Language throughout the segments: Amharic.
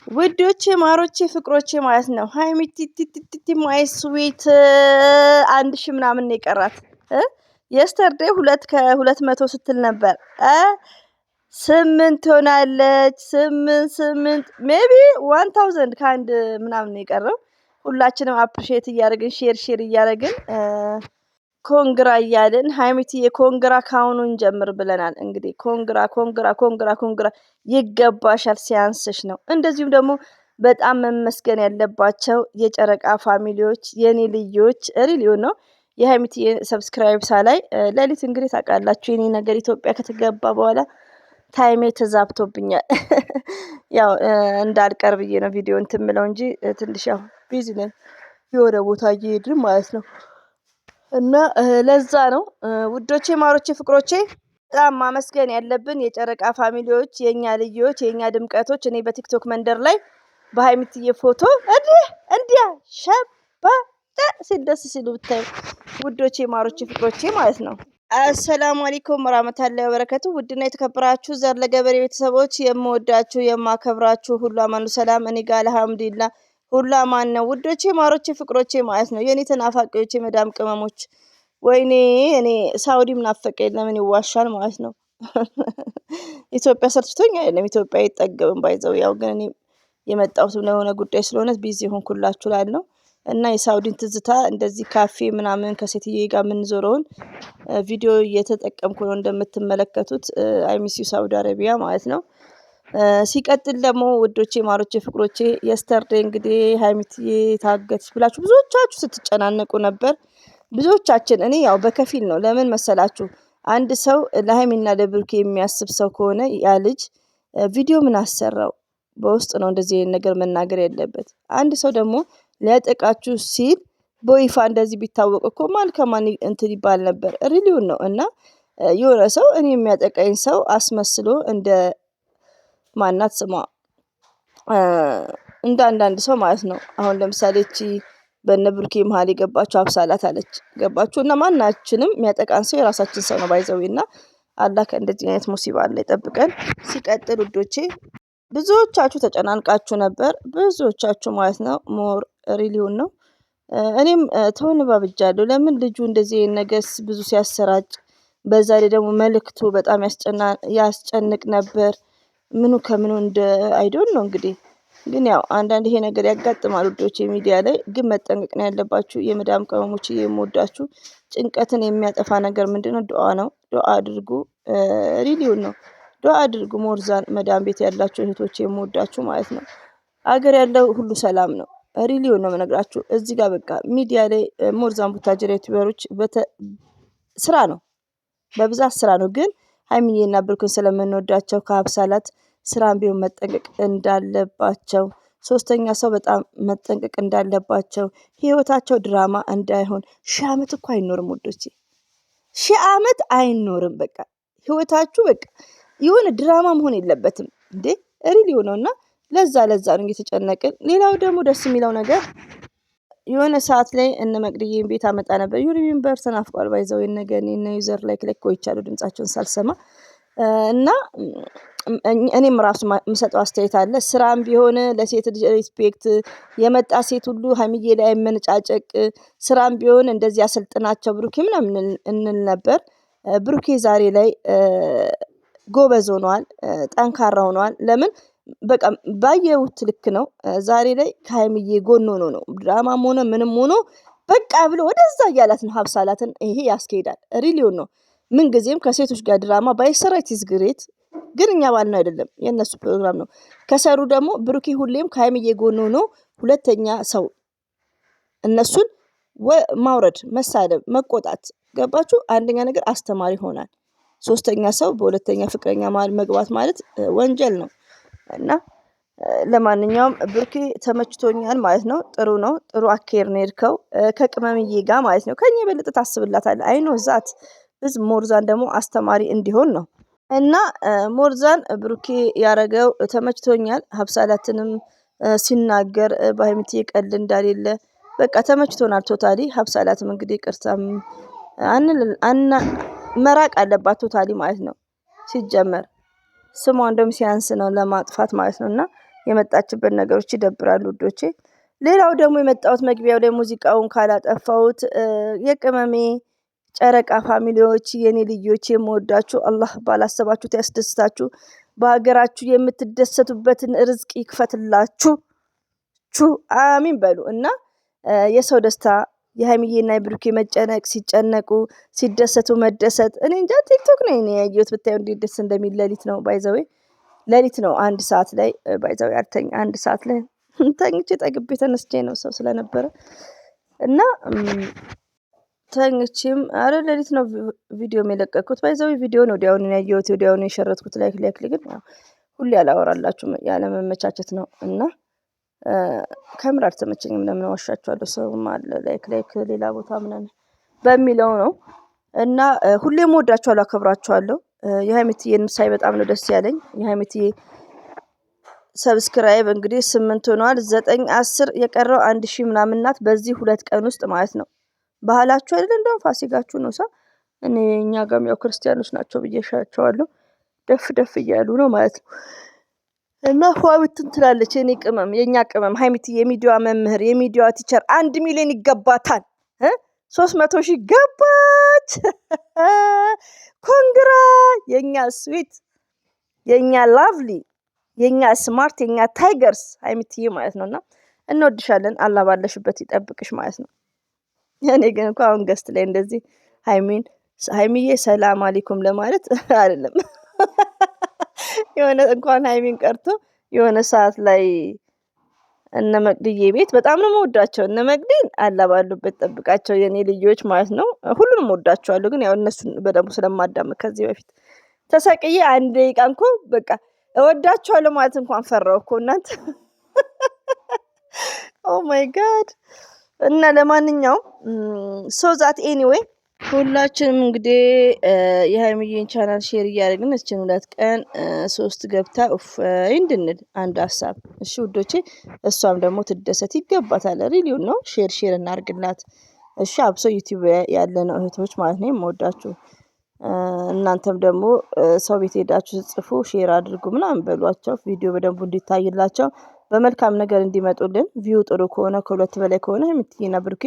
ውዶቼ ማሮቼ ፍቅሮቼ ማለት ነው። ሃይሚ ቲቲቲቲ ማይ ስዊት 1000 ምናምን ነው የቀራት። የስተርዴ 2 ከ200 ስትል ነበር። 8 ሆናለች። 8 ሜቢ 1000 ከአንድ ምናምን ነው የቀረው። ሁላችንም አፕሪሼት እያደረግን ሼር እያደረግን ኮንግራ እያልን ሃይሚትዬ ኮንግራ ካሁኑን ጀምር ብለናል። እንግዲህ ኮንግራ ይገባሻል፣ ሲያንስሽ ነው። እንደዚሁም ደግሞ በጣም መመስገን ያለባቸው የጨረቃ ፋሚሊዎች፣ የኔ ልጆች ሪሊዮ ነው። የሃይሚትዬ ሰብስክራይብ ሳላይ ሌሊት እንግዲህ ታውቃላችሁ የኔ ነገር ኢትዮጵያ ከተገባ በኋላ ታይሜ ተዛብቶብኛል። ያው እንዳልቀር ብዬ ነው ቪዲዮ እንትን ምለው እንጂ ትንሽ ያው ቢዚ ነኝ የሆነ ቦታ እየሄድን ማለት ነው። እና ለዛ ነው ውዶቼ ማሮቼ ፍቅሮቼ በጣም ማመስገን ያለብን የጨረቃ ፋሚሊዎች፣ የኛ ልጆች፣ የኛ ድምቀቶች። እኔ በቲክቶክ መንደር ላይ በሃይሚትዬ ፎቶ እንዲያ ሸባ ሲደስ ሲሉ ብታዩ ውዶቼ ማሮቼ ፍቅሮቼ ማለት ነው። አሰላሙ አለይኩም ወራህመቱላሂ ወበረከቱ። ውድና የተከበራችሁ ዘር ለገበሬ ቤተሰቦች የምወዳችሁ የማከብራችሁ ሁሉ አማኑ ሰላም፣ እኔ ጋር አልሐምዱሊላህ ሁሉ አማን ነው። ውዶቼ ማሮቼ ፍቅሮቼ ማለት ነው። የኔ ተናፋቂዎች የመዳም ቅመሞች ወይኔ እኔ ሳውዲም ናፈቀኝ ለምን ይዋሻል ማለት ነው። ኢትዮጵያ ሰልችቶኝ አይደለም፣ ኢትዮጵያ አይጠገብም ባይዘው። ያው ግን እኔ የመጣሁት ለሆነ ጉዳይ ስለሆነ ቢዚ ሆንኩላችሁ ላልነው እና የሳውዲን ትዝታ እንደዚህ ካፌ ምናምን ከሴትዬ ጋር የምንዞረውን ቪዲዮ እየተጠቀምኩ ነው እንደምትመለከቱት። አይሚሲዩ ሳውዲ አረቢያ ማለት ነው። ሲቀጥል ደግሞ ውዶቼ ማሮቼ ፍቅሮቼ የስተርዴ እንግዲህ ሃይሚትዬ ታገትሽ ብላችሁ ብዙዎቻችሁ ስትጨናነቁ ነበር። ብዙዎቻችን እኔ ያው በከፊል ነው። ለምን መሰላችሁ? አንድ ሰው ለሃይሚና ለብሩኬ የሚያስብ ሰው ከሆነ ያ ልጅ ቪዲዮ ምን አሰራው? በውስጥ ነው እንደዚህ ነገር መናገር ያለበት። አንድ ሰው ደግሞ ሊያጠቃችሁ ሲል በይፋ እንደዚህ ቢታወቅ እኮ ማን ከማን እንትን ይባል ነበር። ሪሊውን ነው። እና የሆነ ሰው እኔ የሚያጠቃኝ ሰው አስመስሎ እንደ ማናት ስሟ እንደ አንዳንድ ሰው ማለት ነው። አሁን ለምሳሌ እቺ በነ ብሩኬ መሀል የገባችሁ አብሳላት አለች። ገባችሁ? እና ማናችንም የሚያጠቃን ሰው የራሳችን ሰው ነው ባይዘዊና አላህ ከእንደዚህ አይነት ሙሲባ አለ ይጠብቀን። ሲቀጥል ውዶቼ ብዙዎቻችሁ ተጨናንቃችሁ ነበር። ብዙዎቻችሁ ማለት ነው ሞር ሪሊውን ነው። እኔም ተወንባብጃለሁ። ለምን ልጁ እንደዚህ ነገር ብዙ ሲያሰራጭ፣ በዛ ላይ ደግሞ መልእክቱ በጣም ያስጨንቅ ነበር። ምኑ ከምኑ እንደ አይዶን ነው እንግዲህ። ግን ያው አንዳንድ ይሄ ነገር ያጋጥማል ውዶቼ ሚዲያ ላይ። ግን መጠንቀቅ ነው ያለባችሁ የመዳም ቅመሞች፣ የምወዳችሁ። ጭንቀትን የሚያጠፋ ነገር ምንድነው? ዱአ ነው። ዱአ አድርጉ። ሪሊውን ነው። ዱአ አድርጉ። ሞርዛን መዳም ቤት ያላችሁ እህቶች የምወዳችሁ ማለት ነው። አገር ያለው ሁሉ ሰላም ነው። ሪሊውን ነው የምነግራችሁ። እዚህ ጋር በቃ ሚዲያ ላይ ሞርዛን ቡታጀራ ዩቲዩበሮች ስራ ነው፣ በብዛት ስራ ነው። ግን ሃይሚዬና ብሩክን ስለምንወዳቸው ከሀብሳላት ስራን ቢሆን መጠንቀቅ እንዳለባቸው፣ ሶስተኛ ሰው በጣም መጠንቀቅ እንዳለባቸው፣ ህይወታቸው ድራማ እንዳይሆን። 1000 ዓመት እኮ አይኖርም ውዶቼ፣ 1000 ዓመት አይኖርም። በቃ ህይወታችሁ በቃ የሆነ ድራማ መሆን የለበትም እንዴ። ሪሊ ነውና ለዛ ነው እየተጨነቅን። ሌላው ደግሞ ደስ የሚለው ነገር የሆነ ሰዓት ላይ እነ መቅድዬን ቤት አመጣ ነበር። ዩሪሚንበር ተናፍቋል ባይዘው የነገን እና ዩዘር ላይክ ቆይቻለሁ ድምጻቸውን ሳልሰማ። እና እኔም ራሱ የምሰጠው አስተያየት አለ። ስራም ቢሆን ለሴት ልጅ ሪስፔክት፣ የመጣ ሴት ሁሉ ሃይሚዬ ላይ አይመነጫጨቅ። ስራም ቢሆን እንደዚህ አሰልጥናቸው ብሩኬ ምናምን እንል ነበር። ብሩኬ ዛሬ ላይ ጎበዝ ሆኗል፣ ጠንካራ ሆኗል። ለምን በቃ ባየሁት ልክ ነው። ዛሬ ላይ ከሃይሚዬ ጎን ሆኖ ነው ድራማም ሆነ ምንም ሆኖ በቃ ብሎ ወደዛ እያላት ነው ሀብሳላትን። ይሄ ያስኬዳል። ሪሊውን ነው። ምን ጊዜም ከሴቶች ጋር ድራማ ባይሰራ ኢትስ ግሬት። ግን እኛ ባልነው አይደለም፣ የእነሱ ፕሮግራም ነው። ከሰሩ ደግሞ ብሩኬ ሁሌም ከሃይሚዬ ጎን ሆኖ ሁለተኛ ሰው እነሱን ማውረድ፣ መሳደብ፣ መቆጣት። ገባችሁ? አንደኛ ነገር አስተማሪ ይሆናል። ሶስተኛ ሰው በሁለተኛ ፍቅረኛ መሀል መግባት ማለት ወንጀል ነው። እና ለማንኛውም ብሩኬ ተመችቶኛል ማለት ነው። ጥሩ ነው። ጥሩ አኬር ነው የሄድከው ከቅመምዬ ጋር ማለት ነው። ከኛ የበለጠ ታስብላታለህ። አይኖ ዛት ብዙ ሞርዛን ደግሞ አስተማሪ እንዲሆን ነው። እና ሞርዛን ብሩኬ ያረገው ተመችቶኛል። ሀብሳላትንም ሲናገር በሃይሚትዬ ቀልድ እንዳሌለ በቃ ተመችቶናል ቶታሊ። ሀብሳላትም እንግዲህ ቅርታም መራቅ አለባት ቶታሊ ማለት ነው። ሲጀመር ስሟ እንደውም ሲያንስ ነው ለማጥፋት ማለት ነው። እና የመጣችበት ነገሮች ይደብራሉ ውዶቼ። ሌላው ደግሞ የመጣሁት መግቢያው ላይ ሙዚቃውን ካላጠፋሁት የቅመሜ ጨረቃ ፋሚሊዎች የኔ ልጆች የምወዳችሁ አላህ ባላሰባችሁት ያስደስታችሁ። በሀገራችሁ የምትደሰቱበትን ርዝቅ ይክፈትላችሁ። አሚን በሉ እና የሰው ደስታ የሀይሚዬና የብሩኬ መጨነቅ ሲጨነቁ ሲደሰቱ መደሰት እኔ እንጃ ቲክቶክ ነው እኔ ያየሁት ብታዩ እንዴት ደስ እንደሚል ሌሊት ነው ባይዘዌ ሌሊት ነው 1 ሰዓት ላይ ባይዘዌ አርተኝ 1 ሰዓት ላይ ተኝቼ ጠግቤ ተነስቼ ነው ሰው ስለነበረ እና ተኝቼም አረ ሌሊት ነው ቪዲዮ የለቀኩት ባይዘዌ ቪዲዮ ነው ወዲያውኑ ያየሁት ወዲያውኑ የሸረትኩት ላይክ ግን ሁሌ አላወራላችሁም ያለ መመቻቸት ነው እና ከምር አልተመቸኝም ለምን ዋሻችኋለሁ ሰውም አለ ላይክ ሌላ ቦታ ምናምን በሚለው ነው እና ሁሌም ወዳችኋለሁ አከብራችኋለሁ። የሀይሚዬን ሳይ በጣም ነው ደስ ያለኝ። የሀይሚዬ ሰብስክራይብ እንግዲህ 8 ሆኗል 9 10 የቀረው 1000 ምናምን ናት በዚህ 2 ቀን ውስጥ ማለት ነው። ባህላችሁ አይደል እንደው ፋሲካችሁ ነው እኔ እኛ ጋርም ያው ክርስቲያኖች ናቸው ብዬሻቸዋለሁ ደፍ እያሉ ነው ማለት ነው። እና ፏብትን ትላለች የኔ ቅመም የኛ ቅመም ሀይሚዬ የሚዲያ መምህር የሚዲያ ቲቸር 1 ሚሊዮን ይገባታል 300,000 ገባች ኮንግራ የኛ ስዊት የኛ ላቭሊ የኛ ስማርት የኛ ታይገርስ ሀይሚዬ ማለት ነውና እንወድሻለን አላህ ባለሽበት ይጠብቅሽ ማለት ነው። እኔ ግን እንኳን አሁን ገስት ላይ እንደዚህ ሀይሚዬ ሰላም አለይኩም ለማለት አይደለም የሆነ እንኳን ሀይሚን ቀርቶ የሆነ ሰዓት ላይ እነ መቅድዬ ቤት በጣም ነው የምወዳቸው እነ መቅዲን አላህ ባሉበት ጠብቃቸው የኔ ልጆች ማለት ነው። ሁሉንም ወዳቸዋለሁ ግን ያው እነሱን በደንብ ስለማዳምጥ ከዚህ በፊት ተሰቅዬ 1 ደቂቃ እንኳን በቃ እወዳቸዋለሁ ማለት እንኳን ፈራው እኮ እናንተ ኦ ማይ ጋድ እና ለማንኛውም ሶ ዛት ኤኒዌይ ሁላችንም እንግዲህ የሀይሚዬን ቻናል ሼር እያደረግን እችን 2 ቀን 3 ገብታ እንድንል አንድ ሀሳብ እሺ ውዶቼ እሷም ደግሞ ትደሰት ይገባታል ሪሊው ነው ሼር እናርግላት እሺ አብሶ ዩቲዩብ ያለ ነው እህቶች ማለት ነው የምወዳችሁ እናንተም ደግሞ ሰው ቤት ሄዳችሁ ጽፉ ሼር አድርጉ ምናምን በሏቸው ቪዲዮ በደንብ እንዲታይላቸው በመልካም ነገር እንዲመጡልን ቪው ጥሩ ከሆነ ከሁለት በላይ ከሆነ የምትይና ብሩኬ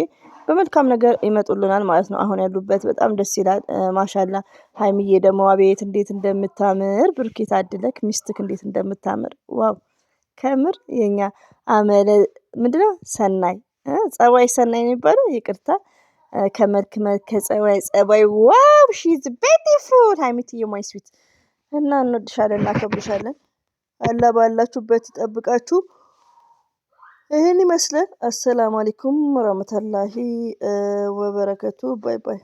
በመልካም ነገር ይመጡልናል ማለት ነው። አሁን ያሉበት በጣም ደስ ይላል ማሻአላ ሀይሚዬ ደግሞ አቤት እንዴት እንደምታምር ብሩኬ ታድለክ ሚስትክ እንዴት እንደምታምር ዋው ከምር የኛ አመለ ምንድነው ሰናይ ጸባይ ሰናይ ነው የሚባለው ይቅርታ ከመልክ ከጸባይ ዋው ሺዝ ቢዩቲፉል ሀይሚዬ ማይ ስዊት እና እንወድሻለን እናከብርሻለን አላህ ባላችሁበት ይጠብቃችሁ። ይሄን ይመስላል። አሰላሙ አለይኩም ወራህመቱላሂ ወበረከቱ ባይ